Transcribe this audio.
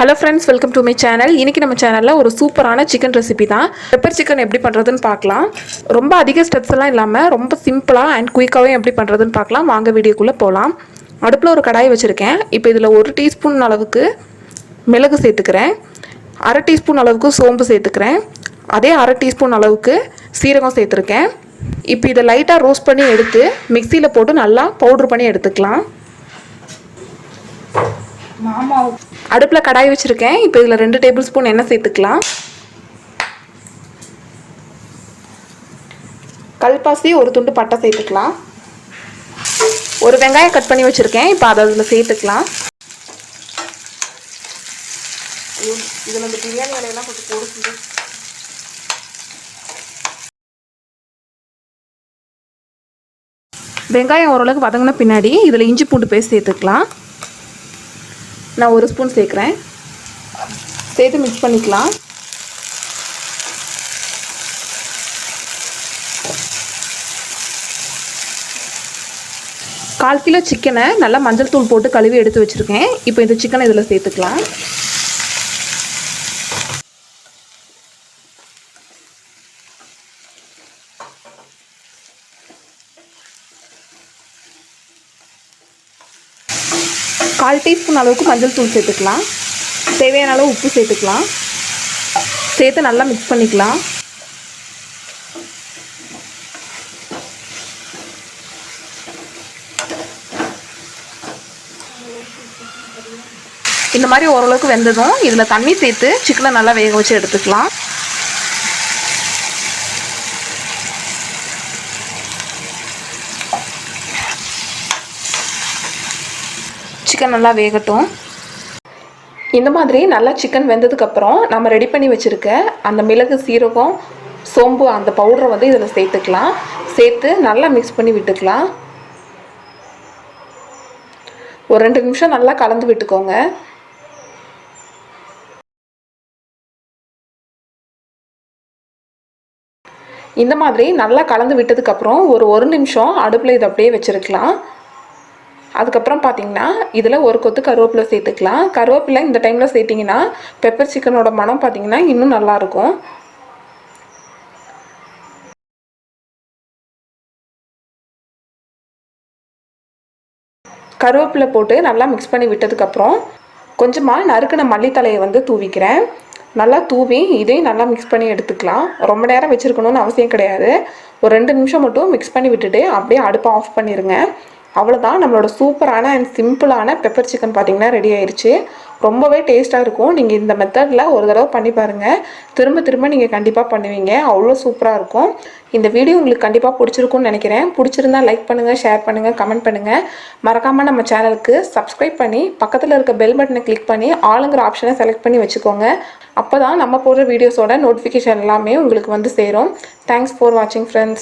Hello friends, welcome to my channel. இன்றைக்கி நம்ம சேனலில் ஒரு சூப்பரான சிக்கன் ரெசிபி தான். பெப்பர் சிக்கன் எப்படி பண்ணுறதுன்னு பார்க்கலாம். ரொம்ப அதிக ஸ்டெப்ஸ் எல்லாம் இல்லாமல் ரொம்ப சிம்பிளாக அண்ட் குயிக்காகவும் எப்படி பண்ணுறதுன்னு பார்க்கலாம். வாங்க வீடியோக்குள்ளே போகலாம். அடுப்பில் ஒரு கடாய் வச்சுருக்கேன். இப்போ இதில் 1 டீஸ்பூன் அளவுக்கு மிளகு சேர்த்துக்கிறேன். 1/2 டீஸ்பூன் அளவுக்கு சோம்பு சேர்த்துக்கிறேன். அதே 1/2 டீஸ்பூன் அளவுக்கு சீரகம் சேர்த்துருக்கேன். இப்போ இதை லைட்டாக ரோஸ்ட் பண்ணி எடுத்து மிக்சியில் போட்டு நல்லா பவுட்ரு பண்ணி எடுத்துக்கலாம். அடுப்பில் கடாய் வச்சுருக்கேன். இப்போ இதில் 2 டேபிள் ஸ்பூன் எண்ணெய் சேர்த்துக்கலாம். கல்பாசி ஒரு துண்டு பட்டை சேர்த்துக்கலாம். ஒரு வெங்காயம் கட் பண்ணி வச்சுருக்கேன். இப்போ அதை அதில் சேர்த்துக்கலாம். இதில் இந்த பிரியாணி வேலையெல்லாம் கொஞ்சம் போடுச்சு. வெங்காயம் ஓரளவுக்கு வதங்கின பின்னாடி இதில் இஞ்சி பூண்டு பேஸ்ட் சேர்த்துக்கலாம். நான் 1 ஸ்பூன் சேர்க்குறேன். சேர்த்து மிக்ஸ் பண்ணிக்கலாம். கால் கிலோ சிக்கனை நல்லா மஞ்சள் தூள் போட்டு கழுவி எடுத்து வச்சுருக்கேன். இப்போ இந்த சிக்கனை இதில் சேர்த்துக்கலாம். கால் டீஸ்பூன் அளவுக்கு மஞ்சள் தூள் சேர்த்துக்கலாம். தேவையான அளவு உப்பு சேர்த்துக்கலாம். சேர்த்து நல்லா மிக்ஸ் பண்ணிக்கலாம். இந்த மாதிரி ஓரளவுக்கு வெந்ததும் இதில் தண்ணி சேர்த்து சிக்கனை நல்லா வேக வச்சு எடுத்துக்கலாம். சிக்கன் நல்லா வேகட்டும். இந்த மாதிரி நல்லா சிக்கன் வெந்ததுக்கப்புறம் நம்ம ரெடி பண்ணி வச்சுருக்க அந்த மிளகு, சீரகம், சோம்பு அந்த பவுடரை வந்து இதில் சேர்த்துக்கலாம். சேர்த்து நல்லா மிக்ஸ் பண்ணி விட்டுக்கலாம். ஒரு 2 நிமிஷம் நல்லா கலந்து விட்டுக்கோங்க. இந்த மாதிரி நல்லா கலந்து விட்டதுக்கப்புறம் ஒரு நிமிஷம் அடுப்பில் இதை அப்படியே வச்சுருக்கலாம். அதுக்கப்புறம் பார்த்திங்கன்னா இதில் ஒரு கொத்து கருவேப்பிலை சேர்த்துக்கலாம். கருவேப்பிலை இந்த டைமில் சேர்த்திங்கன்னா பெப்பர் சிக்கனோட மனம் பார்த்திங்கன்னா இன்னும் நல்லாயிருக்கும். கருவேப்பிலை போட்டு நல்லா மிக்ஸ் பண்ணி விட்டதுக்கப்புறம் கொஞ்சமாக நறுக்கின மல்லித்தலையை வந்து தூவிக்கிறேன். நல்லா தூவி இதையும் நல்லா மிக்ஸ் பண்ணி எடுத்துக்கலாம். ரொம்ப நேரம் வச்சுருக்கணும்னு அவசியம் கிடையாது. ஒரு 2 நிமிஷம் மட்டும் மிக்ஸ் பண்ணி விட்டுட்டு அப்படியே அடுப்பை ஆஃப் பண்ணிடுங்க. அவ்வளோதான், நம்மளோட சூப்பரான அண்ட் சிம்பிளான பெப்பர் சிக்கன் பார்த்திங்கன்னா ரெடி ஆயிடுச்சு. ரொம்பவே டேஸ்ட்டாக இருக்கும். நீங்கள் இந்த மெத்தடில் ஒரு தடவை பண்ணி பாருங்கள். திரும்ப திரும்ப நீங்கள் கண்டிப்பாக பண்ணுவீங்க. அவ்வளோ சூப்பராக இருக்கும். இந்த வீடியோ உங்களுக்கு கண்டிப்பாக பிடிச்சிருக்கும்னு நினைக்கிறேன். பிடிச்சிருந்தா லைக் பண்ணுங்கள், ஷேர் பண்ணுங்கள், கமெண்ட் பண்ணுங்கள். மறக்காமல் நம்ம சேனலுக்கு சப்ஸ்கிரைப் பண்ணி பக்கத்தில் இருக்க பெல் பட்டனை கிளிக் பண்ணி ஆளுங்கிற ஆப்ஷனை செலக்ட் பண்ணி வச்சுக்கோங்க. அப்போ தான் நம்ம போடுற வீடியோஸோட நோட்டிஃபிகேஷன் எல்லாமே உங்களுக்கு வந்து சேரும். தேங்க்ஸ் ஃபார் வாட்சிங் ஃப்ரெண்ட்ஸ்.